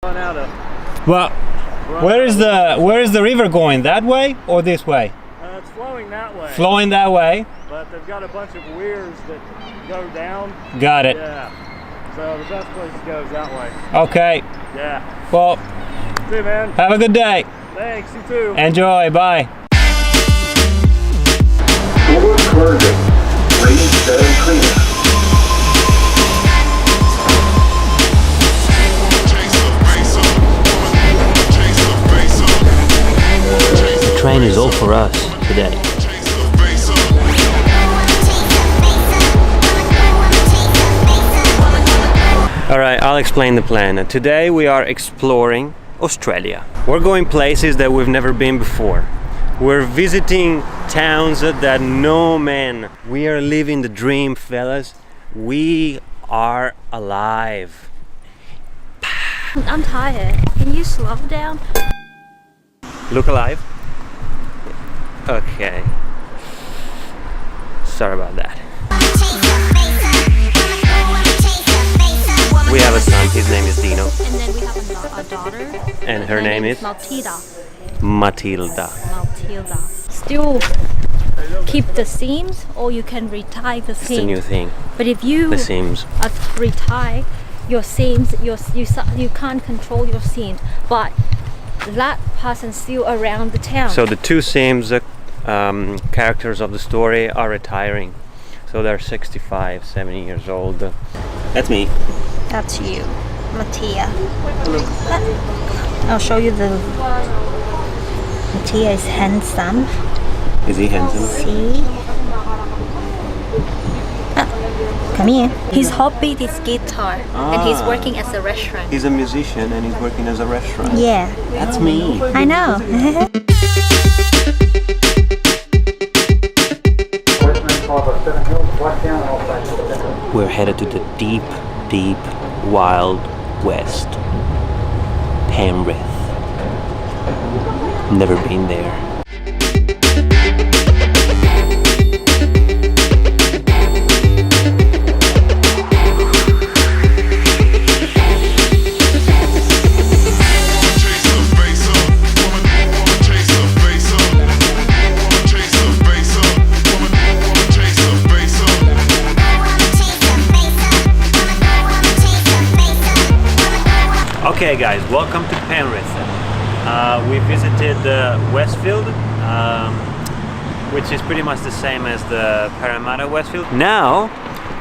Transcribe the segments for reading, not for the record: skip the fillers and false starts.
Well, where is the river going? That way or this way? It's flowing that way. Flowing that way. But they've got a bunch of weirs that go down. Got it. Yeah. So the best place to go is that way. Okay. Yeah. Well, see you, man. Have a good day. Thanks, you too. Enjoy. Bye. RØDE. Clean, better, cleaner. The train is all for us today. Alright, I'll explain the plan. Today we are exploring Australia. We're going places that we've never been before. We're visiting towns that no man. We are living the dream, fellas. We are alive. I'm tired. Can you slow down? Look alive? Okay. Sorry about that. We have a son, his name is Dino. And then we have a daughter. And her name is? Matilda. Matilda. Matilda. Still keep the seams, or you can retie the seams. It's a new thing. But if you The seams. Retie your seams, you can't control your seams. But that person still around the town. So the two seams characters of the story are retiring. So they're 65, 70 years old. That's me. That's you, Mattia. I'll show you the. Mattia is handsome. Is he handsome? See? Come here. His hobby is guitar, and he's working as a restaurant. He's a musician and he's working as a restaurant. Yeah. That's me. I know. We're headed to the deep, deep, wild west. Penrith. Never been there. Okay guys, welcome to Penrith. We visited Westfield, which is pretty much the same as the Parramatta Westfield. Now,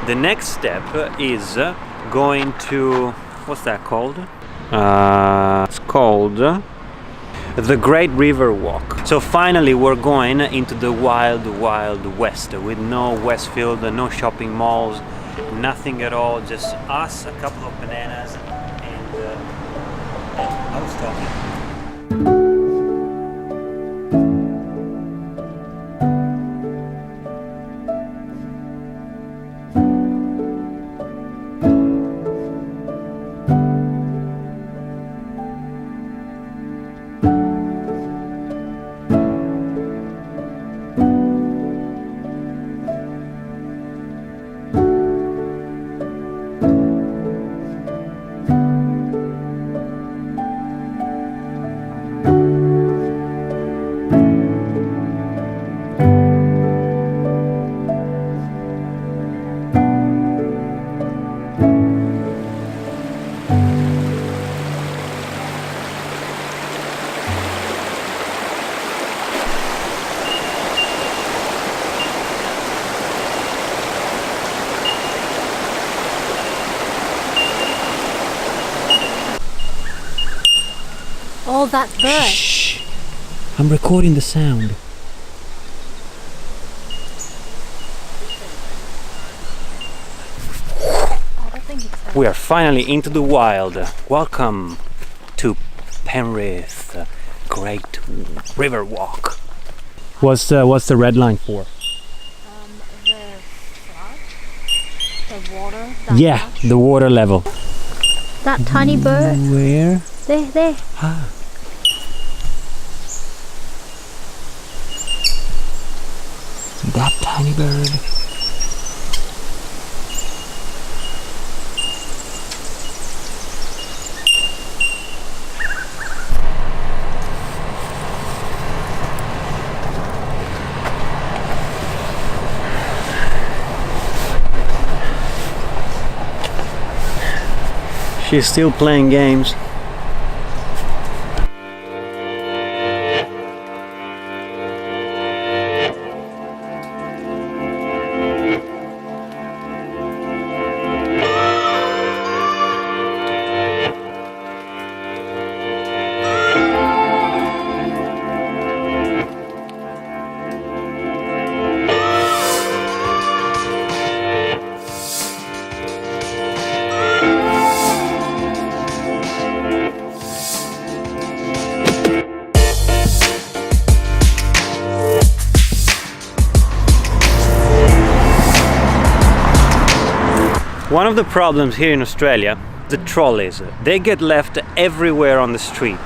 the next step is going to, what's that called? It's called the Great River Walk. So finally we're going into the wild, wild west with no Westfield, no shopping malls, nothing at all, just us, a couple of bananas, I was talking. Oh, that bird. Shh. I'm recording the sound. We are finally into the wild. Welcome to Penrith Great River Walk. What's the red line for? The water. Yeah, the water level. That tiny bird. Where? There. Ah. That tiny bird. She's still playing games. One of the problems here in Australia, the trolleys, they get left everywhere on the street.